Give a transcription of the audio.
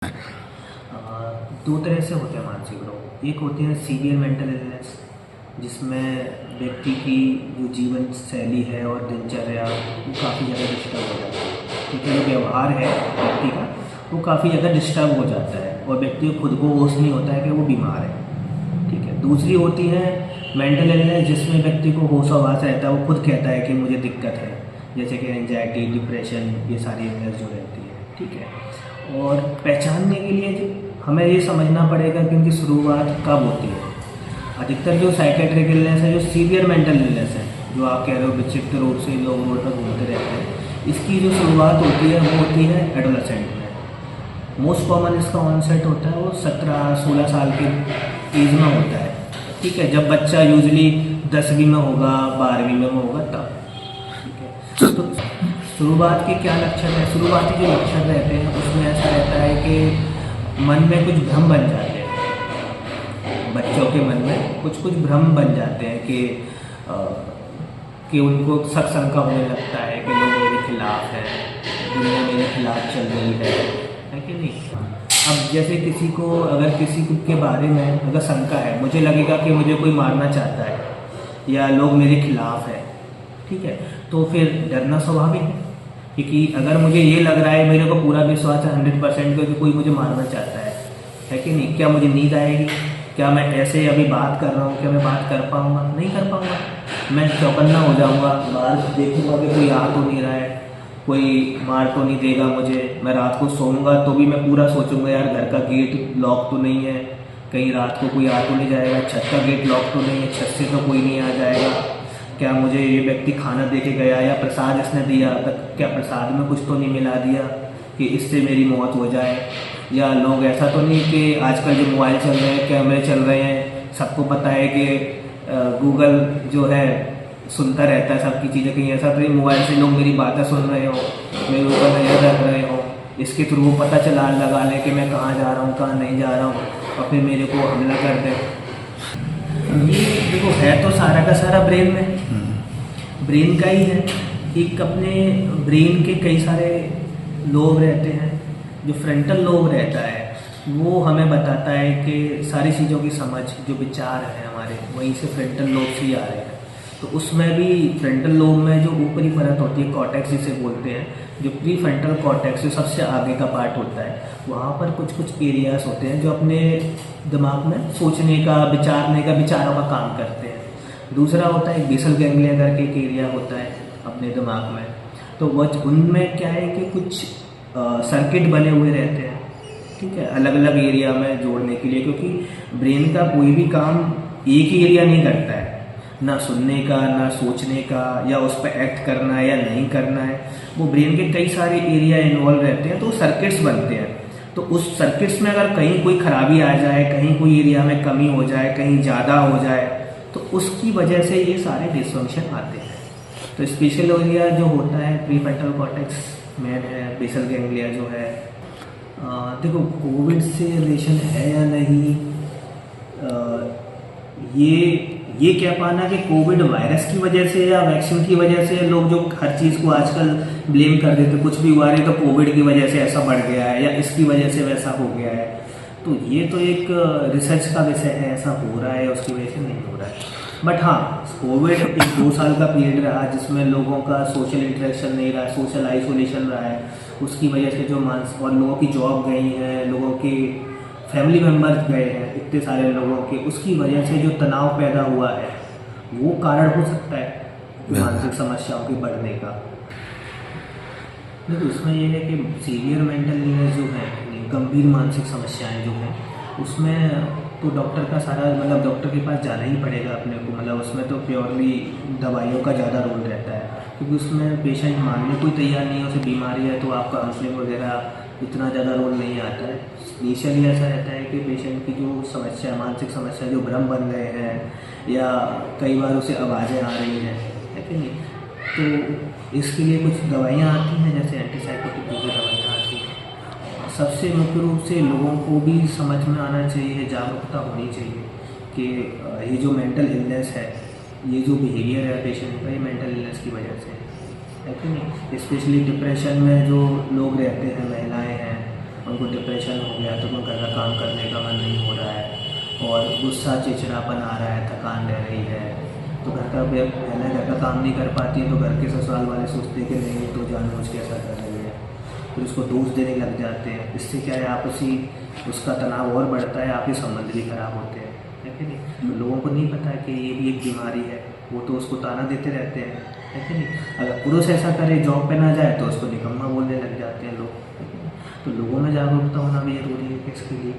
दो तरह से होते हैं मानसिक रोग। एक होते हैं सीवियर मेंटल इलनेस, जिसमें व्यक्ति की जो जीवन शैली है और दिनचर्या वो काफ़ी ज़्यादा डिस्टर्ब हो जाता है। ठीक है, जो व्यवहार है व्यक्ति का वो काफ़ी ज़्यादा डिस्टर्ब हो जाता है और व्यक्ति को खुद को होश नहीं होता है कि वो बीमार है। ठीक है, दूसरी होती है मेंटल इलनेस, जिसमें व्यक्ति को होश आवास रहता है, वो खुद कहता है कि मुझे दिक्कत है, जैसे कि एंजाइटी, डिप्रेशन, ये सारी इलनेस जो रहती है। ठीक है, और पहचानने के लिए हमें ये समझना पड़ेगा कि इनकी शुरुआत कब होती है। अधिकतर जो साइकेट्रिक इलनेस है, जो सीवियर मेंटल इलनेस है, जो आप कह रहे हो विचित्र रूप से लोग रोड पर घूमते रहते हैं, इसकी जो शुरुआत होती है वो होती है एडोलेसेंट में। मोस्ट कॉमन इसका ऑनसेट होता है वो 17-16 साल के एज में होता है। ठीक है, जब बच्चा यूजली 10वीं में होगा, 12वीं में होगा तब। ठीक है, तो शुरुआत के क्या लक्षण है? शुरुआती जो लक्षण रहते हैं उसमें ऐसा रहता है कि मन में कुछ भ्रम बन जाते हैं। बच्चों के मन में कुछ कुछ भ्रम बन जाते हैं कि उनको शक शंका होने लगता है कि लोग मेरे खिलाफ हैं, दुनिया मेरे खिलाफ चल रही है कि नहीं। अब जैसे किसी को अगर किसी के बारे में अगर शंका है, मुझे लगेगा कि मुझे कोई मारना चाहता है या लोग मेरे खिलाफ है, ठीक है, तो फिर डरना स्वाभाविक है। क्योंकि अगर मुझे ये लग रहा है, मेरे को पूरा विश्वास है 100% कि कोई मुझे मारना चाहता है कि नहीं, क्या मुझे नींद आएगी? क्या मैं ऐसे अभी बात कर रहा हूँ, क्या मैं बात कर पाऊँगा? नहीं कर पाऊँगा। मैं चौकन्ना हो जाऊँगा, बाहर देखूँगा कि कोई आ तो नहीं रहा है, कोई मार तो नहीं देगा मुझे। मैं रात को सोऊंगा तो भी मैं पूरा सोचूंगा यार घर का गेट लॉक तो नहीं है, कहीं रात को कोई आ तो नहीं जाएगा, छत का गेट लॉक तो नहीं है, छत से तो कोई नहीं आ जाएगा, क्या मुझे ये व्यक्ति खाना दे के गया या प्रसाद इसने दिया, क्या प्रसाद में कुछ तो नहीं मिला दिया कि इससे मेरी मौत हो जाए। या लोग ऐसा तो नहीं कि आजकल जो मोबाइल चल रहे हैं, कैमरे चल रहे हैं, सबको पता है कि गूगल जो है सुनता रहता है सबकी चीज़ें, कहीं ऐसा तो नहीं मोबाइल से लोग मेरी बातें सुन रहे हो, मेरे ऊपर नजर रख रहे हो, इसके थ्रू वो पता चला लगा लें कि मैं कहाँ जा रहा हूँ, कहाँ नहीं जा रहा हूँ, और फिर मेरे को हमला कर दे। ये देखो है तो सारा का सारा ब्रेन में, ब्रेन का ही है। एक अपने ब्रेन के कई सारे लोब रहते हैं। जो फ्रंटल लोब रहता है वो हमें बताता है कि सारी चीज़ों की समझ, जो विचार है हमारे, वहीं से फ्रंटल लोब से ही आ रहे हैं। तो उसमें भी फ्रंटल लोब में जो ऊपरी परत होती है, कॉर्टेक्स जिसे बोलते हैं, जो प्री फ्रंटल कॉर्टेक्स जो सबसे आगे का पार्ट होता है, वहाँ पर कुछ कुछ एरियाज होते हैं जो अपने दिमाग में सोचने का, विचारों का काम करते हैं। दूसरा होता है बेसल गैंग्लिया करके एक एरिया होता है अपने दिमाग में, तो वह उनमें क्या है कि कुछ सर्किट बने हुए रहते हैं, ठीक है, अलग अलग एरिया में जोड़ने के लिए, क्योंकि ब्रेन का कोई भी काम एक ही एरिया नहीं करता है, ना सुनने का, ना सोचने का, या उस पर एक्ट करना है या नहीं करना है। वो ब्रेन के कई सारे एरिया इन्वॉल्व रहते हैं, तो सर्किट्स बनते हैं। तो उस सर्किट्स में अगर कहीं कोई खराबी आ जाए, कहीं कोई एरिया में कमी हो जाए, कहीं ज़्यादा हो जाए, तो उसकी वजह से ये सारे डिसफंक्शन आते हैं। तो स्पेशल एरिया जो होता है प्रीफ्रंटल कॉर्टेक्स में है, बेसल गैंग्लिया जो है। देखो कोविड से रिलेशन है या नहीं, ये कह पाना कि कोविड वायरस की वजह से या वैक्सीन की वजह से, लोग जो हर चीज़ को आजकल ब्लेम कर देते, कुछ भी हुआ है तो कोविड की वजह से ऐसा बढ़ गया है या इसकी वजह से वैसा हो गया है, तो ये तो एक रिसर्च का विषय है, ऐसा हो रहा है उसकी वजह से नहीं हो रहा है। बट हाँ, कोविड एक 2 साल का पीरियड रहा जिसमें लोगों का सोशल इंटरेक्शन नहीं रहा, सोशल आइसोलेशन रहा है, उसकी वजह से जो और लोगों की जॉब गई है, लोगों की फैमिली मेम्बर्स गए हैं, इतने सारे लोगों के, उसकी वजह से जो तनाव पैदा हुआ है वो कारण हो सकता है मानसिक समस्याओं के बढ़ने का। देखो इसमें यह है कि सीवियर मेंटल इलनेस जो है, गंभीर मानसिक समस्याएं जो हैं, उसमें तो डॉक्टर का सारा डॉक्टर के पास जाना ही पड़ेगा अपने को। उसमें तो प्योरली दवाइयों का ज़्यादा रोल रहता है, क्योंकि उसमें पेशेंट मानने को ही तैयार नहीं है, उसे बीमारी है, तो आपका काउंसलिंग वगैरह इतना ज़्यादा रोल नहीं आता है। इनिशियली ऐसा रहता है कि पेशेंट की जो समस्या, मानसिक समस्या, जो भ्रम बन रहे हैं या कई बार उसे आवाज़ें आ रही हैं, है कि नहीं, तो इसके लिए कुछ दवाइयाँ आती हैं, जैसे एंटीसाइकोटिक की दवाइयाँ आती हैं। सबसे मुख्य रूप से लोगों को भी समझ में आना चाहिए, जागरूकता होनी चाहिए कि ये जो मेंटल इलनेस है, ये जो बिहेवियर है पेशेंट का, ये मेंटल इलनेस की वजह से है कि नहीं। स्पेशली डिप्रेशन में जो लोग रहते हैं, महिलाएं हैं, उनको डिप्रेशन हो गया तो उनको घर का काम करने का मन नहीं हो रहा है, और गुस्सा चिड़चिड़ापन आ रहा है, थकान रह रही है, तो घर का पहले घर का काम नहीं कर पाती है तो घर के ससुराल वाले सोचते हैं कि नहीं तो जानबूझ के ऐसा कर रही है, फिर उसको दोष देने लग जाते हैं। इससे क्या है, आपसी उसका तनाव और बढ़ता है, आपके संबंध भी खराब होते हैं, है कि नहीं। तो लोगों को नहीं पता है कि ये भी एक बीमारी है, वो तो उसको ताना देते रहते हैं, है कि नहीं। अगर पुरुष ऐसा करे, जॉब पे ना जाए, तो उसको निकम्मा बोलने लग जाते हैं लोग, है कि नहीं? तो लोगों में जागरूकता होना भी जरूरी है कि इसके लिए